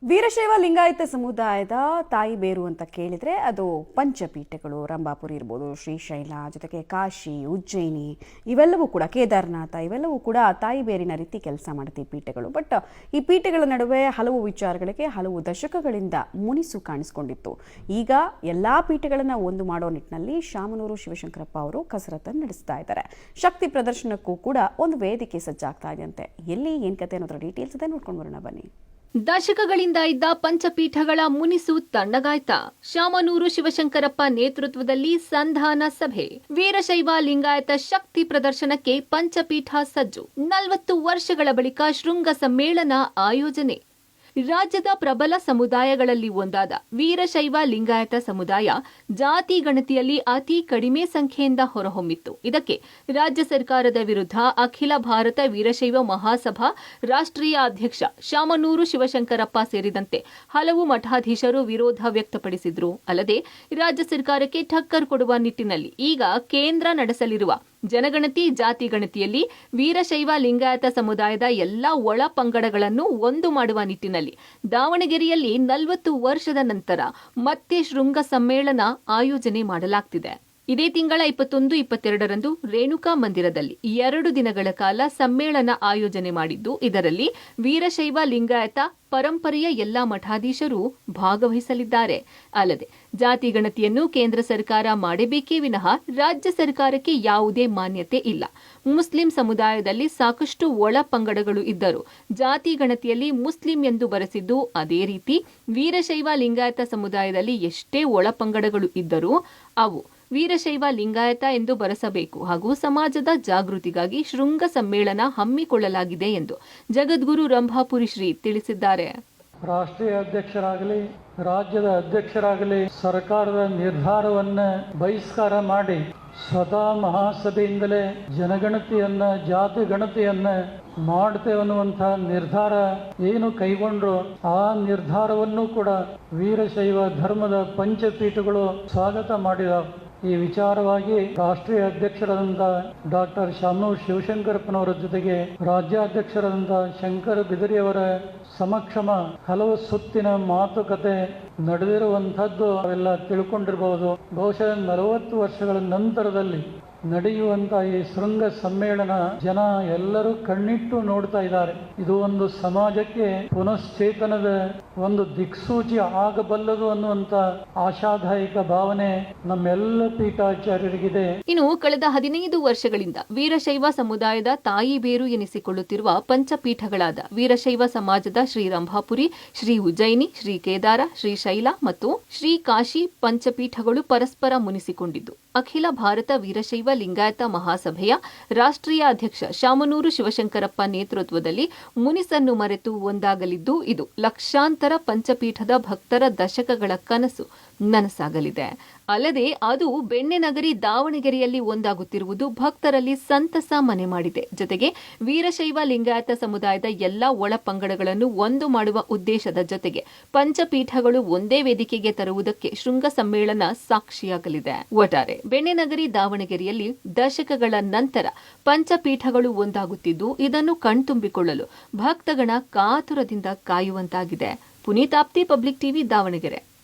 ವೀರಶೈವ ಲಿಂಗಾಯತ ಸಮುದಾಯದ ತಾಯಿ ಬೇರು ಅಂತ ಕೇಳಿದ್ರೆ ಅದು ಪಂಚಪೀಠಗಳು. ರಂಭಾಪುರಿ ಇರ್ಬೋದು, ಶ್ರೀಶೈಲ, ಜೊತೆಗೆ ಕಾಶಿ, ಉಜ್ಜಯಿನಿ, ಇವೆಲ್ಲವೂ ಕೂಡ ಕೇದಾರನಾಥ, ಇವೆಲ್ಲವೂ ಕೂಡ ತಾಯಿ ಬೇರಿನ ರೀತಿ ಕೆಲಸ ಮಾಡುತ್ತೆ ಈ ಪೀಠಗಳು. ಬಟ್ ಈ ಪೀಠಗಳ ನಡುವೆ ಹಲವು ವಿಚಾರಗಳಿಗೆ ಹಲವು ದಶಕಗಳಿಂದ ಮುನಿಸು ಕಾಣಿಸಿಕೊಂಡಿತ್ತು. ಈಗ ಎಲ್ಲಾ ಪೀಠಗಳನ್ನ ಒಂದು ಮಾಡೋ ನಿಟ್ಟಿನಲ್ಲಿ ಶಾಮನೂರು ಶಿವಶಂಕರಪ್ಪ ಅವರು ಕಸರತ್ತನ್ನು ನಡೆಸ್ತಾ ಇದ್ದಾರೆ. ಶಕ್ತಿ ಪ್ರದರ್ಶನಕ್ಕೂ ಕೂಡ ಒಂದು ವೇದಿಕೆ ಸಜ್ಜಾಗ್ತಾ ಇದೆಯಂತೆ. ಎಲ್ಲಿ ಏನ್ ಕತೆ ಅನ್ನೋದ್ರ ಡೀಟೇಲ್ಸ್ ಇದೆ, ನೋಡ್ಕೊಂಡು ಬರೋಣ ಬನ್ನಿ. ದಶಕಗಳಿಂದ ಇದ್ದ ಪಂಚಪೀಠಗಳ ಮುನಿಸು ತಣ್ಣಗಾಯ್ತ. ಶಾಮನೂರು ಶಿವಶಂಕರಪ್ಪ ನೇತೃತ್ವದಲ್ಲಿ ಸಂಧಾನ ಸಭೆ. ವೀರಶೈವ ಲಿಂಗಾಯತ ಶಕ್ತಿ ಪ್ರದರ್ಶನಕ್ಕೆ ಪಂಚಪೀಠ ಸಜ್ಜು. 40 ವರ್ಷಗಳ ಬಳಿಕ ಶೃಂಗ ಸಮ್ಮೇಳನ ಆಯೋಜನೆ. ರಾಜ್ಯದ ಪ್ರಬಲ ಸಮುದಾಯಗಳಲ್ಲಿ ಒಂದಾದ ವೀರಶೈವ ಲಿಂಗಾಯತ ಸಮುದಾಯ ಜಾತಿ ಗಣತಿಯಲ್ಲಿ ಅತಿ ಕಡಿಮೆ ಸಂಖ್ಯೆಯಿಂದ ಹೊರಹೊಮ್ಮಿತ್ತು. ಇದಕ್ಕೆ ರಾಜ್ಯ ಸರ್ಕಾರದ ವಿರುದ್ಧ ಅಖಿಲ ಭಾರತ ವೀರಶೈವ ಮಹಾಸಭಾ ರಾಷ್ಟ್ರೀಯ ಅಧ್ಯಕ್ಷ ಶಾಮನೂರು ಶಿವಶಂಕರಪ್ಪ ಸೇರಿದಂತೆ ಹಲವು ಮಠಾಧೀಶರು ವಿರೋಧ ವ್ಯಕ್ತಪಡಿಸಿದ್ರು. ಅಲ್ಲದೆ ರಾಜ್ಯ ಸರ್ಕಾರಕ್ಕೆ ಠಕ್ಕರ್ ಕೊಡುವ ನಿಟ್ಟಿನಲ್ಲಿ ಈಗ ಕೇಂದ್ರ ನಡೆಸಲಿರುವ ಜನಗಣತಿ ಜಾತಿ ಗಣತಿಯಲ್ಲಿ ವೀರಶೈವ ಲಿಂಗಾಯತ ಸಮುದಾಯದ ಎಲ್ಲಾ ಒಳ ಪಂಗಡಗಳನ್ನು ಒಂದು ಮಾಡುವ ನಿಟ್ಟಿನಲ್ಲಿ ದಾವಣಗೆರೆಯಲ್ಲಿ 40 ವರ್ಷದ ನಂತರ ಮತ್ತೆ ಶೃಂಗ ಸಮ್ಮೇಳನ ಆಯೋಜನೆ ಮಾಡಲಾಗ್ತಿದೆ. ಇದೇ ತಿಂಗಳ 21-22ರಂದು ರೇಣುಕಾ ಮಂದಿರದಲ್ಲಿ 2 ದಿನಗಳ ಕಾಲ ಸಮ್ಮೇಳನ ಆಯೋಜನೆ ಮಾಡಿದ್ದು, ಇದರಲ್ಲಿ ವೀರಶೈವ ಲಿಂಗಾಯತ ಪರಂಪರೆಯ ಎಲ್ಲಾ ಮಠಾಧೀಶರು ಭಾಗವಹಿಸಲಿದ್ದಾರೆ. ಅಲ್ಲದೆ ಜಾತಿ ಗಣತಿಯನ್ನು ಕೇಂದ್ರ ಸರ್ಕಾರ ಮಾಡಬೇಕೇ ವಿನಃ ರಾಜ್ಯ ಸರ್ಕಾರಕ್ಕೆ ಯಾವುದೇ ಮಾನ್ಯತೆ ಇಲ್ಲ. ಮುಸ್ಲಿಂ ಸಮುದಾಯದಲ್ಲಿ ಸಾಕಷ್ಟು ಒಳ ಪಂಗಡಗಳು ಇದ್ದರೂ ಜಾತಿ ಗಣತಿಯಲ್ಲಿ ಮುಸ್ಲಿಂ ಎಂದು ಬರೆಸಿದ್ದು, ಅದೇ ರೀತಿ ವೀರಶೈವ ಲಿಂಗಾಯತ ಸಮುದಾಯದಲ್ಲಿ ಎಷ್ಟೇ ಒಳ ಪಂಗಡಗಳು ಇದ್ದರೂ ಅವು ವೀರಶೈವ ಲಿಂಗಾಯತ ಎಂದು ಬರೆಸಬೇಕು ಹಾಗೂ ಸಮಾಜದ ಜಾಗೃತಿಗಾಗಿ ಶೃಂಗ ಸಮ್ಮೇಳನ ಹಮ್ಮಿಕೊಳ್ಳಲಾಗಿದೆ ಎಂದು ಜಗದ್ಗುರು ರಂಭಾಪುರಿ ಶ್ರೀ ತಿಳಿಸಿದ್ದಾರೆ. ರಾಷ್ಟ್ರೀಯ ಅಧ್ಯಕ್ಷರಾಗಲಿ ರಾಜ್ಯದ ಅಧ್ಯಕ್ಷರಾಗಲಿ ಸರ್ಕಾರದ ನಿರ್ಧಾರವನ್ನ ಬಹಿಷ್ಕಾರ ಮಾಡಿ ಸ್ವತಃ ಮಹಾಸಭೆಯಿಂದಲೇ ಜನಗಣತಿಯನ್ನ ಜಾತಿ ಗಣತಿಯನ್ನ ಮಾಡ್ತೇವೆ ಅನ್ನುವಂಥ ನಿರ್ಧಾರ ಏನು ಕೈಗೊಂಡ್ರು, ಆ ನಿರ್ಧಾರವನ್ನು ಕೂಡ ವೀರಶೈವ ಧರ್ಮದ ಪಂಚಪೀಠಗಳು ಸ್ವಾಗತ ಮಾಡಿದ. ಈ ವಿಚಾರವಾಗಿ ರಾಷ್ಟ್ರೀಯ ಅಧ್ಯಕ್ಷರಾದಂಥ ಡಾಕ್ಟರ್ ಶಾಮನೂರು ಶಿವಶಂಕರಪ್ಪನವರ ಜೊತೆಗೆ ರಾಜ್ಯಾಧ್ಯಕ್ಷರಾದಂಥ ಶಂಕರ ಬಿದರಿಯವರ ಸಮಕ್ಷಮ ಹಲವು ಸುತ್ತಿನ ಮಾತುಕತೆ ನಡೆದಿರುವಂಥದ್ದು ಅವೆಲ್ಲ ತಿಳ್ಕೊಂಡಿರಬಹುದು. ಬಹುಶಃ 40 ವರ್ಷಗಳ ನಂತರದಲ್ಲಿ ನಡೆಯುವಂತ ಈ ಶೃಂಗ ಸಮ್ಮೇಳನ ಜನ ಎಲ್ಲರೂ ಕಣ್ಣಿಟ್ಟು ನೋಡ್ತಾ ಇದ್ದಾರೆ. ಇದು ಒಂದು ಸಮಾಜಕ್ಕೆ ಪುನಶ್ಚೇತನದ ಒಂದು ದಿಕ್ಸೂಚಿ ಆಗಬಲ್ಲದು ಅನ್ನುವಂತ ಆಶಾದಾಯಕ ಭಾವನೆ ನಮ್ಮೆಲ್ಲ ಪೀಠಾಚಾರ್ಯರಿಗಿದೆ. ಇನ್ನು ಕಳೆದ 15 ವರ್ಷಗಳಿಂದ ವೀರಶೈವ ಸಮುದಾಯದ ತಾಯಿ ಬೇರು ಎನಿಸಿಕೊಳ್ಳುತ್ತಿರುವ ಪಂಚಪೀಠಗಳಾದ ವೀರಶೈವ ಸಮಾಜದ ಶ್ರೀ ರಂಭಾಪುರಿ, ಶ್ರೀ ಉಜ್ಜಯಿನಿ, ಶ್ರೀ ಕೇದಾರ, ಶ್ರೀಶೈಲ ಮತ್ತು ಶ್ರೀ ಕಾಶಿ ಪಂಚಪೀಠಗಳು ಪರಸ್ಪರ ಮುನಿಸಿಕೊಂಡಿದ್ದು, ಅಖಿಲ ಭಾರತ ವೀರಶೈವ ಲಿಂಗಾಯತ ಮಹಾಸಭೆಯ ರಾಷ್ಟ್ರೀಯ ಅಧ್ಯಕ್ಷ ಶಾಮನೂರು ಶಿವಶಂಕರಪ್ಪ ನೇತೃತ್ವದಲ್ಲಿ ಮುನಿಸನ್ನು ಮರೆತು ಒಂದಾಗಲಿದ್ದು, ಇದು ಲಕ್ಷಾಂತರ ಪಂಚಪೀಠದ ಭಕ್ತರ ದಶಕಗಳ ಕನಸು ನನಸಾಗಲಿದೆ. ಅಲ್ಲದೆ ಅದು ಬೆಣ್ಣೆನಗರಿ ದಾವಣಗೆರೆಯಲ್ಲಿ ಒಂದಾಗುತ್ತಿರುವುದು ಭಕ್ತರಲ್ಲಿ ಸಂತಸ ಮನೆ ಮಾಡಿದೆ. ಜೊತೆಗೆ ವೀರಶೈವ ಲಿಂಗಾಯತ ಸಮುದಾಯದ ಎಲ್ಲಾ ಒಳ ಪಂಗಡಗಳನ್ನು ಒಂದು ಮಾಡುವ ಉದ್ದೇಶದ ಜೊತೆಗೆ ಪಂಚಪೀಠಗಳು ಒಂದೇ ವೇದಿಕೆಗೆ ತರುವುದಕ್ಕೆ ಶೃಂಗ ಸಮ್ಮೇಳನ ಸಾಕ್ಷಿಯಾಗಲಿದೆ. ಒಟ್ಟಾರೆ ಬೆಣ್ಣೆನಗರಿ ದಾವಣಗೆರೆಯಲ್ಲಿ ದಶಕಗಳ ನಂತರ ಪಂಚಪೀಠಗಳು ಒಂದಾಗುತ್ತಿದ್ದು, ಇದನ್ನು ಕಣ್ತುಂಬಿಕೊಳ್ಳಲು ಭಕ್ತಗಣ ಕಾತುರದಿಂದ ಕಾಯುವಂತಾಗಿದೆ. Puneeth Apti, public TV, Davanagere.